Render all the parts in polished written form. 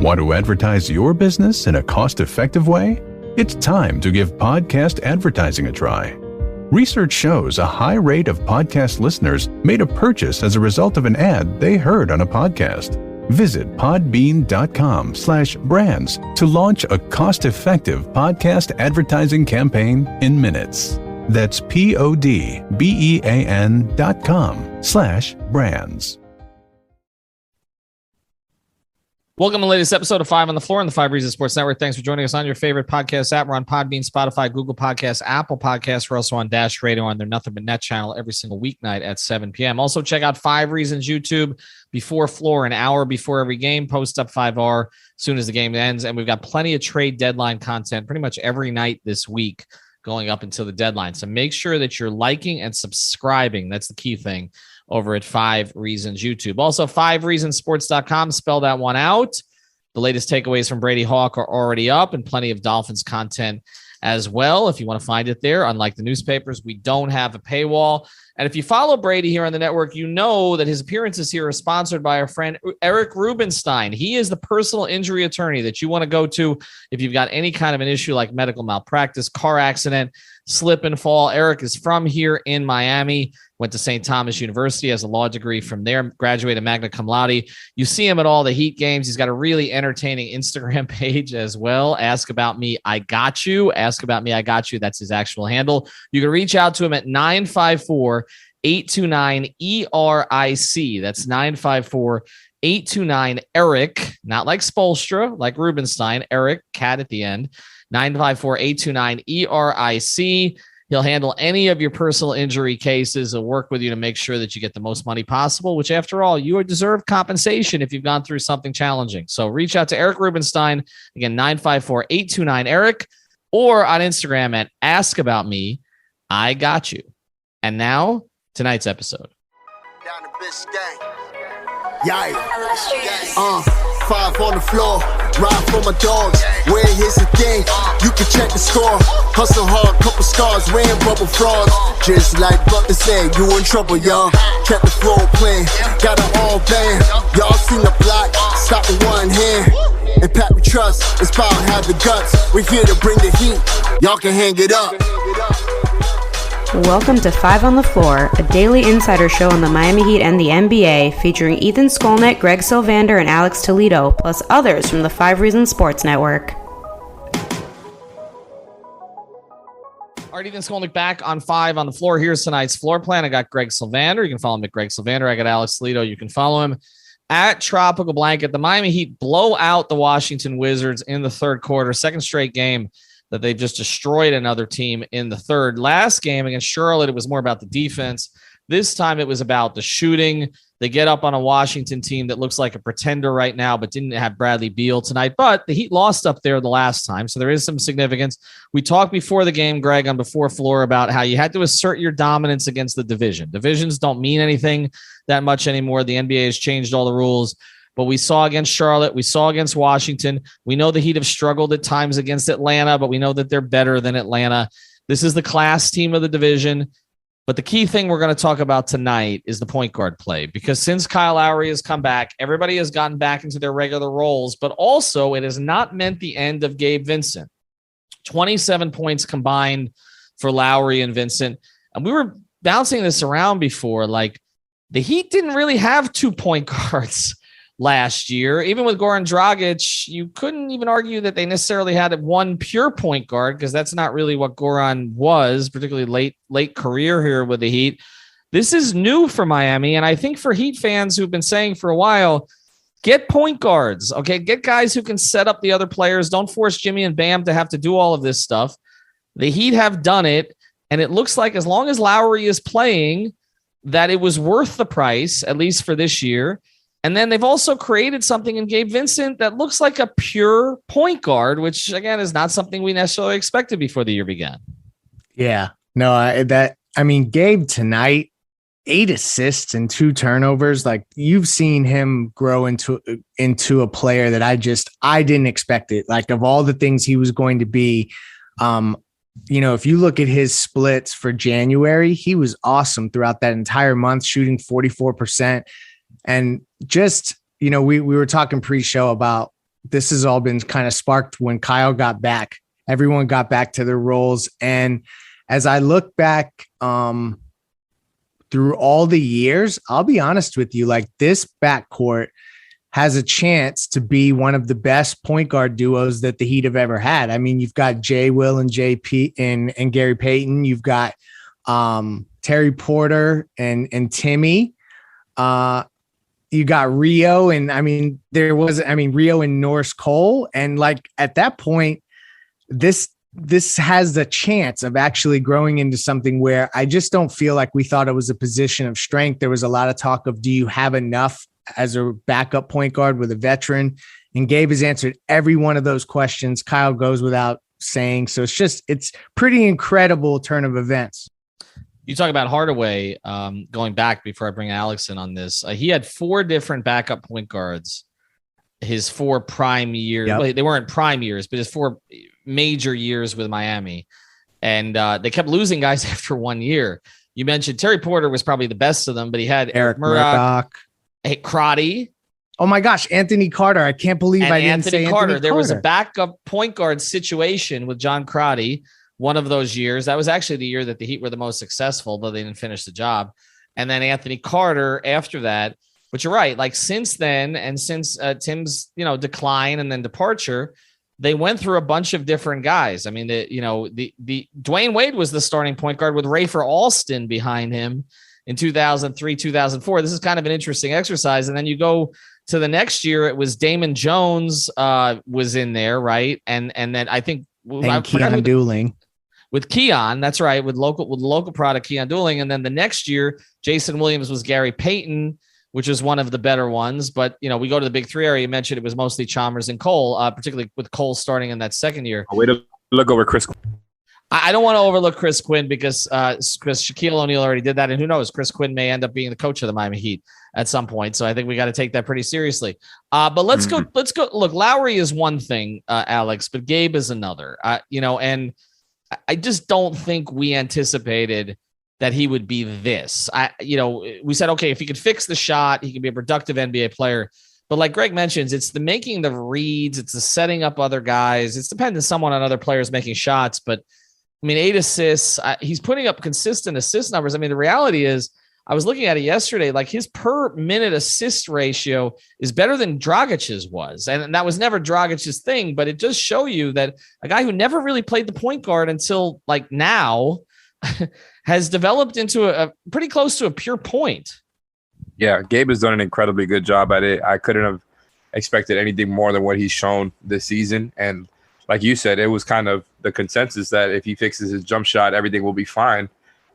Want to advertise your business in a cost-effective way? It's time to give podcast advertising a try. Research shows a high rate of podcast listeners made a purchase as a result of an ad they heard on a podcast. Visit podbean.com/brands to launch a cost-effective podcast advertising campaign in minutes. That's podbean.com/brands. Welcome to the latest episode of 5 on the Floor on the 5 Reasons Sports Network. Thanks for joining us on your favorite podcast app. We're on Podbean, Spotify, Google Podcasts, Apple Podcasts. We're also on Dash Radio on their Nothing But Net channel every single weeknight at 7 p.m. Also, check out 5 Reasons YouTube before Floor, an hour before every game. Post up 5R as soon as the game ends. And we've got plenty of trade deadline content pretty much every night this week going up until the deadline. So make sure that you're liking and subscribing. That's the key thing over at 5 Reasons YouTube. Also, 5reasonsports.com. Spell that one out. The latest takeaways from Brady Hawk are already up and plenty of Dolphins content as well. If you want to find it there, unlike the newspapers, we don't have a paywall. And if you follow Brady here on the network, you know that his appearances here are sponsored by our friend Eric Rubenstein. He is the personal injury attorney that you want to go to if you've got any kind of an issue like medical malpractice, car accident, slip and fall. Eric is from here in Miami, went to St. Thomas University, has a law degree from there, graduated magna cum laude. You see him at all the Heat games. He's got a really entertaining Instagram page as well. Ask About Me, I Got You. Ask About Me, I Got You. That's his actual handle. You can reach out to him at 954-829-ERIC. That's 954-829-ERIC, not like Spolstra, like Rubenstein, Eric, cat at the end. 954-829-ERIC. He'll handle any of your personal injury cases. He'll work with you to make sure that you get the most money possible, which after all, you deserve compensation if you've gone through something challenging. So reach out to Eric Rubenstein. Again, 954-829-ERIC or on Instagram at Ask About Me, I Got You. And now, tonight's episode. Down the bitch gang. Yeah. 5 on the floor, ride for my dogs. Where here's the thing, you can check the score. Hustle hard, couple scars, wearing bubble frogs. Just like Buck said, you in trouble, y'all. Kept the floor playing, got it all banned. Y'all seen the block, stop with one hand. And Pat we trust, it's power, have the guts. We're here to bring the heat, y'all can hang it up. Welcome to 5 on the Floor, a daily insider show on the Miami Heat and the NBA, featuring Ethan Skolnick, Greg Sylvander, and Alex Toledo, plus others from the 5 Reasons Sports Network. All right, Ethan Skolnick back on 5 on the Floor. Here's tonight's floor plan. I got Greg Sylvander. You can follow him at Greg Sylvander. I got Alex Toledo. You can follow him at Tropical Blanket. The Miami Heat blow out the Washington Wizards in the third quarter, second straight game that they just destroyed another team in the third. Last game against Charlotte, it was more about the defense. This time it was about the shooting. They get up on a Washington team that looks like a pretender right now, but didn't have Bradley Beal tonight. But the Heat lost up there the last time, so there is some significance. We talked before the game, Greg, on Before Floor about how you had to assert your dominance against the division. Divisions don't mean anything that much anymore. The NBA has changed all the rules. But we saw against Charlotte, we saw against Washington. We know the Heat have struggled at times against Atlanta, but we know that they're better than Atlanta. This is the class team of the division. But the key thing we're going to talk about tonight is the point guard play, because since Kyle Lowry has come back, everybody has gotten back into their regular roles, but also it has not meant the end of Gabe Vincent. 27 points combined for Lowry and Vincent. And we were bouncing this around before, like the Heat didn't really have 2 point guards last year. Even with Goran Dragic, you couldn't even argue that they necessarily had one pure point guard, because that's not really what Goran was, particularly late career here with the Heat. This is new for Miami, and I think for Heat fans who've been saying for a while, get point guards, okay? Get guys who can set up the other players. Don't force Jimmy and Bam to have to do all of this stuff. The Heat have done it, and it looks like as long as Lowry is playing, that it was worth the price, at least for this year. And then they've also created something in Gabe Vincent that looks like a pure point guard, which, again, is not something we necessarily expected before the year began. Yeah, no, Gabe tonight, 8 assists and 2 turnovers. Like, you've seen him grow into a player that I didn't expect it. Like, of all the things he was going to be, if you look at his splits for January, he was awesome throughout that entire month, shooting 44%. And just, we were talking pre-show about this has all been kind of sparked when Kyle got back. Everyone got back to their roles. And as I look back through all the years, I'll be honest with you, like this backcourt has a chance to be one of the best point guard duos that the Heat have ever had. I mean, you've got Jay Will and JP and Gary Payton. You've got Terry Porter and Timmy. You got Rio and Rio and Norris Cole. And like at that point, this has the chance of actually growing into something where I just don't feel like we thought it was a position of strength. There was a lot of talk of, do you have enough as a backup point guard with a veteran? And Gabe has answered every one of those questions. Kyle goes without saying. So it's pretty incredible turn of events. You talk about Hardaway, going back before I bring Alex in on this. He had 4 different backup point guards his 4 prime years. Yep. Well, they weren't prime years, but his 4 major years with Miami. And they kept losing guys after 1 year. You mentioned Terry Porter was probably the best of them, but he had Eric Murdoch, Crotty. Oh my gosh, Anthony Carter. I can't believe I didn't say Anthony Carter. There was a backup point guard situation with John Crotty one of those years. That was actually the year that the Heat were the most successful, but they didn't finish the job. And then Anthony Carter after that. But you're right. Like since then, and since Tim's decline and then departure, they went through a bunch of different guys. I mean, the Dwayne Wade was the starting point guard with Rafer Alston behind him in 2003, 2004. This is kind of an interesting exercise. And then you go to the next year, it was Damon Jones was in there, right? And then I think Keon Dooling. With Keon, that's right, with local product Keon Dooling. And then the next year, Jason Williams was Gary Payton, which is one of the better ones. But, we go to the big 3 area. You mentioned it was mostly Chalmers and Cole, particularly with Cole starting in that second year. Way to look over Chris. I don't want to overlook Chris Quinn because Shaquille O'Neal already did that. And who knows, Chris Quinn may end up being the coach of the Miami Heat at some point. So I think we got to take that pretty seriously. But let's go. Look, Lowry is one thing, Alex, but Gabe is another, and I just don't think we anticipated that he would be this. We said, okay, if he could fix the shot, he can be a productive NBA player. But like Greg mentions, it's the making the reads, it's the setting up other guys. It's dependent somewhat on other players making shots. But I mean, 8 assists, he's putting up consistent assist numbers. I mean, the reality is, I was looking at it yesterday, like his per minute assist ratio is better than Dragic's was. And that was never Dragic's thing, but it does show you that a guy who never really played the point guard until like now has developed into a pretty close to a pure point. Yeah, Gabe has done an incredibly good job at it. I couldn't have expected anything more than what he's shown this season. And like you said, it was kind of the consensus that if he fixes his jump shot, everything will be fine.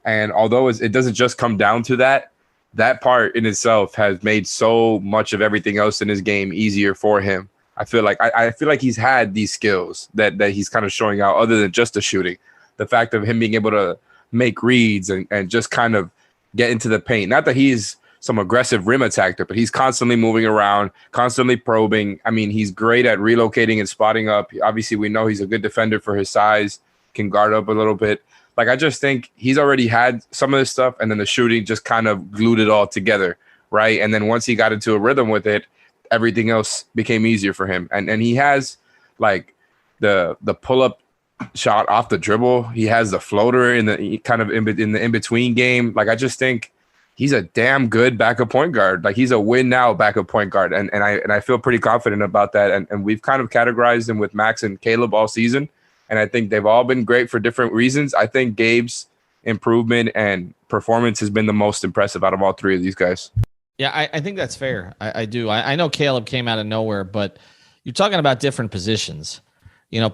And although it doesn't just come down to that part in itself has made so much of everything else in his game easier for him. I feel like he's had these skills that he's kind of showing out other than just the shooting. The fact of him being able to make reads and just kind of get into the paint. Not that he's some aggressive rim attacker, but he's constantly moving around, constantly probing. I mean, he's great at relocating and spotting up. Obviously, we know he's a good defender for his size, can guard up a little bit. Like, I just think he's already had some of this stuff, and then the shooting just kind of glued it all together, right? And then once he got into a rhythm with it, everything else became easier for him. And he has, like, the pull-up shot off the dribble. He has the floater in the kind of in the in-between game. Like, I just think he's a damn good backup point guard. Like, he's a win-now backup point guard, and I feel pretty confident about that. And we've kind of categorized him with Max and Caleb all season. And I think they've all been great for different reasons. I think Gabe's improvement and performance has been the most impressive out of all 3 of these guys. Yeah, I think that's fair. I do. I know Caleb came out of nowhere, but you're talking about different positions.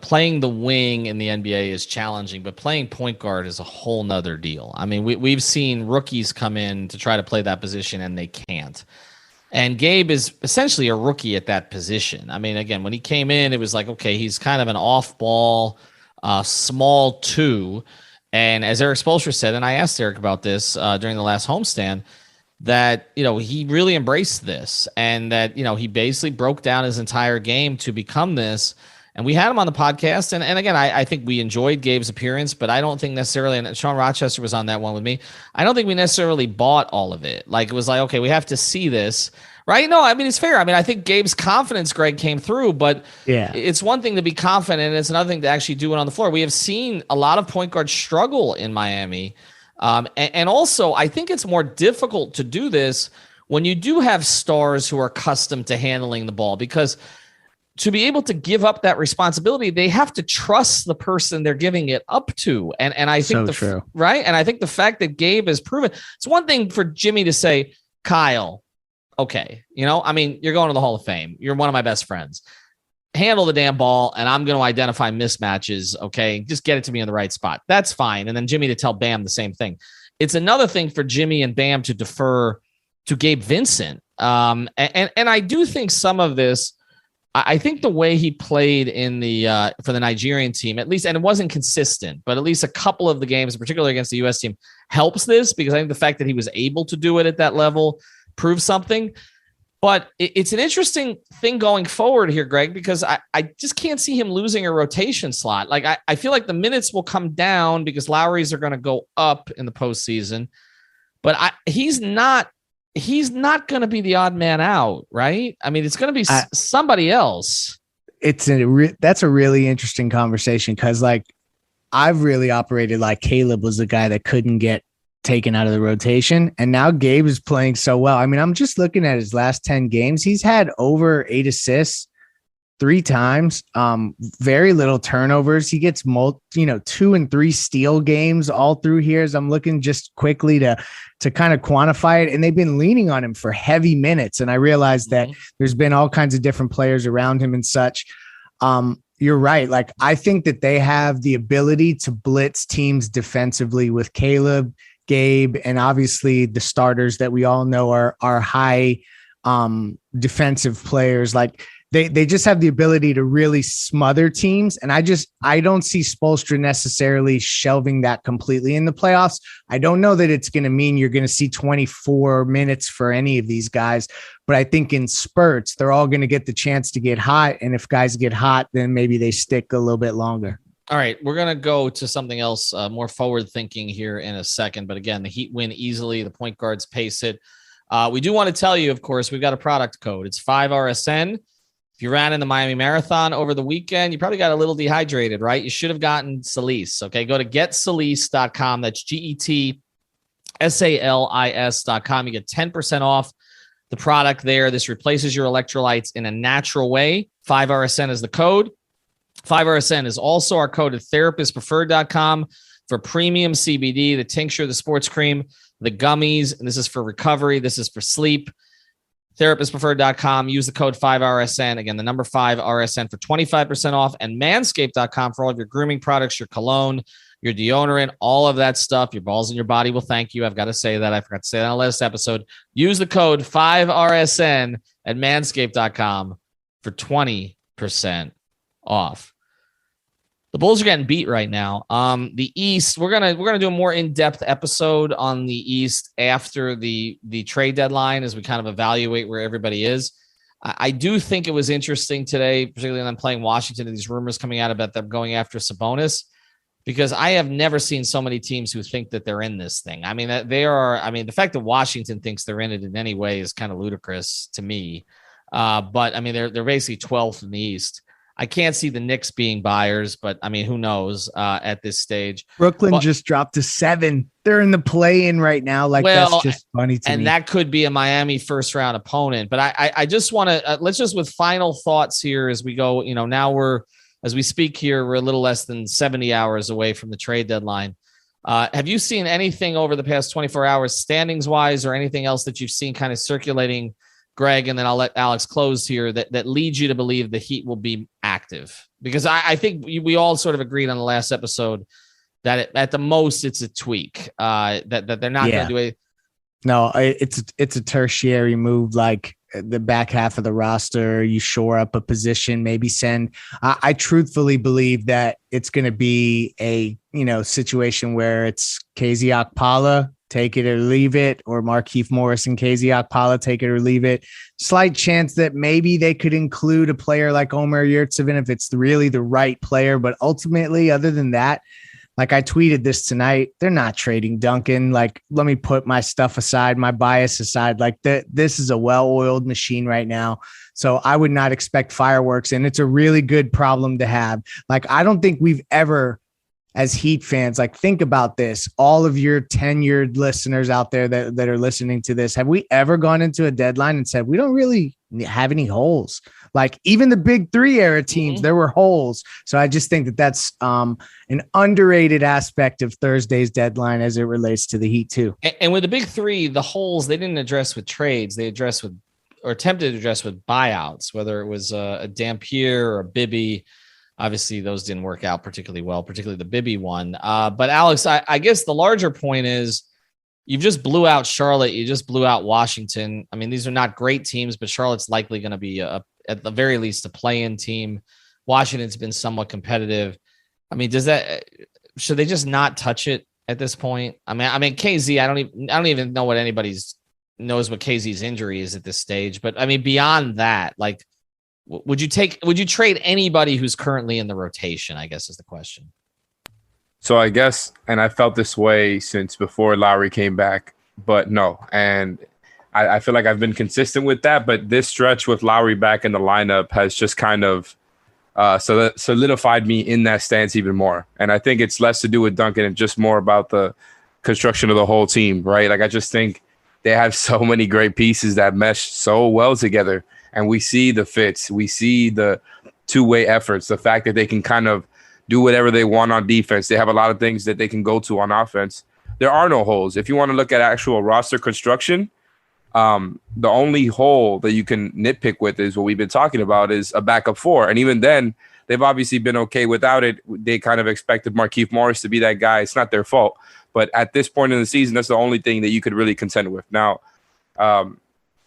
Playing the wing in the NBA is challenging, but playing point guard is a whole nother deal. I mean, we've seen rookies come in to try to play that position, and they can't. And Gabe is essentially a rookie at that position. I mean, again, when he came in, it was like, okay, he's kind of an off-ball, small 2. And as Eric Spoelstra said, and I asked Eric about this during the last homestand, that, he really embraced this and that, he basically broke down his entire game to become this. And we had him on the podcast. And again, I think we enjoyed Gabe's appearance, but I don't think necessarily, and Sean Rochester was on that one with me, I don't think we necessarily bought all of it. Like, it was like, okay, we have to see this, Right? No, I mean, it's fair. I mean, I think Gabe's confidence, Greg, came through, but Yeah. it's one thing to be confident, and it's another thing to actually do it on the floor. We have seen a lot of point guards struggle in Miami. And also, I think it's more difficult to do this when you do have stars who are accustomed to handling the ball, because to be able to give up that responsibility, they have to trust the person they're giving it up to. And I think true. Right. And I think the fact that Gabe has proven, it's one thing for Jimmy to say, Kyle, okay, I mean, you're going to the Hall of Fame. You're one of my best friends. Handle the damn ball, and I'm going to identify mismatches, okay? Just get it to me in the right spot. That's fine. And then Jimmy to tell Bam the same thing. It's another thing for Jimmy and Bam to defer to Gabe Vincent. And I do think some of this, I think the way he played in the for the Nigerian team, at least, and it wasn't consistent, but at least a couple of the games, particularly against the U.S. team, helps this, because I think the fact that he was able to do it at that level prove something. But it's an interesting thing going forward here, Greg, because I just can't see him losing a rotation slot. Like, I feel like the minutes will come down because Lowry's are going to go up in the postseason, but he's not going to be the odd man out, right? I mean, it's going to be somebody else. That's a really interesting conversation, because like I've really operated like Caleb was the guy that couldn't get taken out of the rotation, and now Gabe is playing so well. I mean, I'm just looking at his last 10 games. He's had over 8 assists 3 times, very little turnovers. He gets 2 and 3 steal games all through here, as I'm looking just quickly to kind of quantify it. And they've been leaning on him for heavy minutes, and I realized that there's been all kinds of different players around him and such. You're right. Like, I think that they have the ability to blitz teams defensively with Caleb, Gabe, and obviously the starters that we all know are high defensive players. Like, they just have the ability to really smother teams. And I don't see Spoelstra necessarily shelving that completely in the playoffs. I don't know that it's going to mean you're going to see 24 minutes for any of these guys, but I think in spurts, they're all going to get the chance to get hot. And if guys get hot, then maybe they stick a little bit longer. All right, we're going to go to something else, more forward thinking here in a second. But again, the Heat win easily. The point guards pace it. We do want to tell you, of course, we've got a product code. It's 5RSN. If you ran in the Miami Marathon over the weekend, you probably got a little dehydrated, right? You should have gotten Solis. Okay, go to getsolis.com. That's GETSALIS.com. You get 10% off the product there. This replaces your electrolytes in a natural way. 5RSN is the code. 5RSN is also our code at therapistpreferred.com for premium CBD, the tincture, the sports cream, the gummies. And this is for recovery. This is for sleep. Therapistpreferred.com. Use the code 5RSN. Again, the number 5RSN for 25% off. And manscaped.com for all of your grooming products, your cologne, your deodorant, all of that stuff. Your balls in your body will thank you. I've got to say that. I forgot to say that on the last episode. Use the code 5RSN at manscaped.com for 20% off. The Bulls are getting beat right now. The East, we're gonna do a more in-depth episode on the East after the trade deadline, as we kind of evaluate where everybody is. I do think it was interesting today, particularly when I'm playing Washington, and these rumors coming out about them going after Sabonis, because I have never seen so many teams who think that they're in this thing. I mean, the fact that Washington thinks they're in it in any way is kind of ludicrous to me. But I mean, they're basically 12th in the East. I can't see the Knicks being buyers, but I mean, who knows at this stage. Brooklyn just dropped to 7. They're in the play-in right now. That's just funny to me. And that could be a Miami first-round opponent. But I just want to let's just, with final thoughts here as we go. Now as we speak here, we're a little less than 70 hours away from the trade deadline. Have you seen anything over the past 24 hours, standings-wise, or anything else that you've seen kind of circulating, Greg, and then I'll let Alex close here, that leads you to believe the Heat will be active? Because I think we all sort of agreed on the last episode that at the most it's a tweak, that they're not going to do it. No, it's a tertiary move, like the back half of the roster. You shore up a position, maybe send. I truthfully believe that it's going to be a situation where it's KZ Okpala, take it or leave it, or Markieff Morris and KZ Okpala, take it or leave it. Slight chance that maybe they could include a player like Omer Yurtseven if it's really the right player. But ultimately, other than that, Like I tweeted this tonight, they're not trading Duncan. Like, let me put my stuff aside, my bias aside. Like this is a well-oiled machine right now. So I would not expect fireworks, and it's a really good problem to have. Like, I don't think we've ever, as Heat fans, like, think about this. All of your tenured listeners out there that are listening to this, have we ever gone into a deadline and said, we don't really have any holes? Like, even the big three era teams, there were holes. So I just think that that's an underrated aspect of Thursday's deadline as it relates to the Heat too. And with the big three, the holes they didn't address with trades. They addressed with, or attempted to address with buyouts, whether it was a Dampier or a Bibby. Obviously, those didn't work out particularly well, particularly the Bibby one. But Alex, I guess the larger point is you've just blew out Charlotte. You just blew out Washington. I mean, these are not great teams, but Charlotte's likely going to be, at the very least, a play-in team. Washington's been somewhat competitive. I mean, should they just not touch it at this point? I mean, KZ, I don't even know what knows what KZ's injury is at this stage. But I mean, beyond that, like, would you trade anybody who's currently in the rotation, I guess is the question. So I guess, and I felt this way since before Lowry came back, but no. And I feel like I've been consistent with that, but this stretch with Lowry back in the lineup has just kind of solidified me in that stance even more. And I think it's less to do with Duncan and just more about the construction of the whole team, right? Like, I just think they have so many great pieces that mesh so well together. And we see the fits. We see the two-way efforts, the fact that they can kind of do whatever they want on defense. They have a lot of things that they can go to on offense. There are no holes. If you want to look at actual roster construction, the only hole that you can nitpick with is what we've been talking about is a backup four. And even then, they've obviously been okay without it. They kind of expected Markieff Morris to be that guy. It's not their fault. But at this point in the season, that's the only thing that you could really contend with. Now,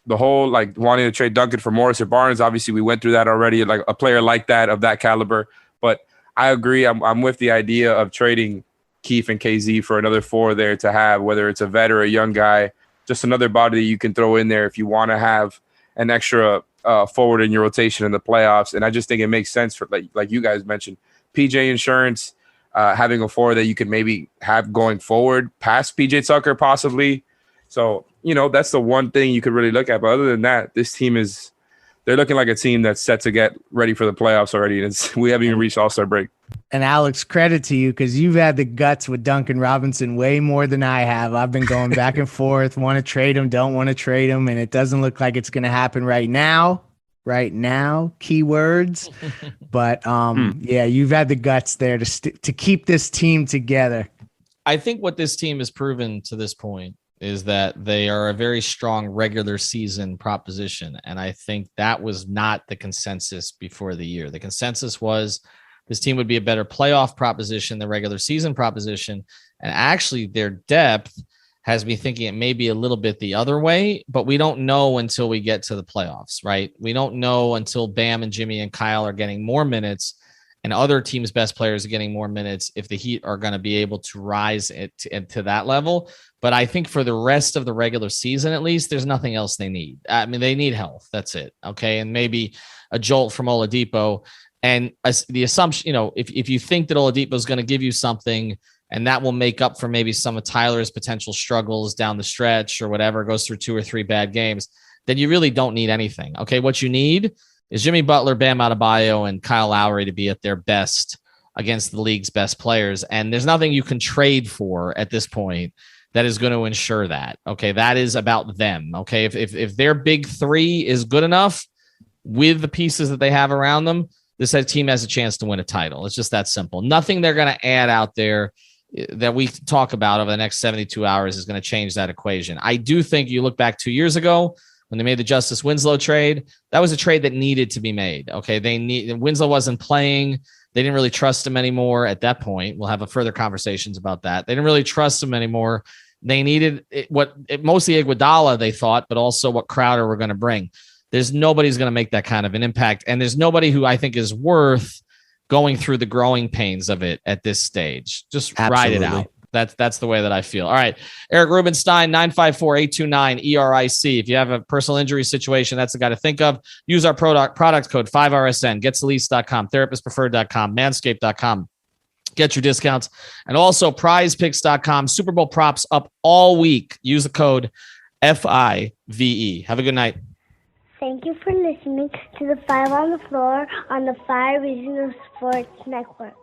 the whole like wanting to trade Duncan for Morris or Barnes, obviously we went through that already, like a player like that of that caliber. But I agree. I'm with the idea of trading Keith and KZ for another four there to have, whether it's a vet or a young guy, just another body that you can throw in there if you want to have an extra forward in your rotation in the playoffs. And I just think it makes sense for like you guys mentioned, PJ insurance, having a forward that you could maybe have going forward past PJ Tucker possibly. So, that's the one thing you could really look at. But other than that, this team they're looking like a team that's set to get ready for the playoffs already. And we haven't even reached All-Star break. And Alex, credit to you because you've had the guts with Duncan Robinson way more than I have. I've been going back and forth, want to trade him, don't want to trade him. And it doesn't look like it's going to happen right now, keywords. But yeah, you've had the guts there to keep this team together. I think what this team has proven to this point is that they are a very strong regular season proposition. And I think that was not the consensus before the year. The consensus was this team would be a better playoff proposition than regular season proposition. And actually their depth has me thinking it may be a little bit the other way, but we don't know until we get to the playoffs, right? We don't know until Bam and Jimmy and Kyle are getting more minutes and other teams' best players are getting more minutes if the Heat are going to be able to rise to that level. But I think for the rest of the regular season, at least, there's nothing else they need. I mean, they need health. That's it. Okay. And maybe a jolt from Oladipo. And the assumption, if you think that Oladipo is going to give you something and that will make up for maybe some of Tyler's potential struggles down the stretch or whatever, goes through 2 or 3 bad games, then you really don't need anything. Okay. What you need is Jimmy Butler, Bam Adebayo, and Kyle Lowry to be at their best against the league's best players. And there's nothing you can trade for at this point that is going to ensure that. Okay. That is about them. Okay. If their big three is good enough with the pieces that they have around them, this team has a chance to win a title. It's just that simple. Nothing they're going to add out there that we talk about over the next 72 hours is going to change that equation. I do think you look back 2 years ago when they made the Justice Winslow trade, that was a trade that needed to be made. Okay. Winslow wasn't playing. They didn't really trust him anymore at that point. We'll have further conversations about that. They didn't really trust him anymore. They needed mostly Iguodala, they thought, but also what Crowder were going to bring. There's nobody's going to make that kind of an impact. And there's nobody who I think is worth going through the growing pains of it at this stage. Just Ride it out. That's the way that I feel. All right. Eric Rubenstein, 954-829-ERIC. If you have a personal injury situation, that's the guy to think of. Use our product code 5RSN, getslease.com, therapistpreferred.com, manscaped.com. Get your discounts. And also prizepicks.com. Super Bowl props up all week. Use the code FIVE. Have a good night. Thank you for listening to the Five on the Floor on the Five Reasons Sports Network.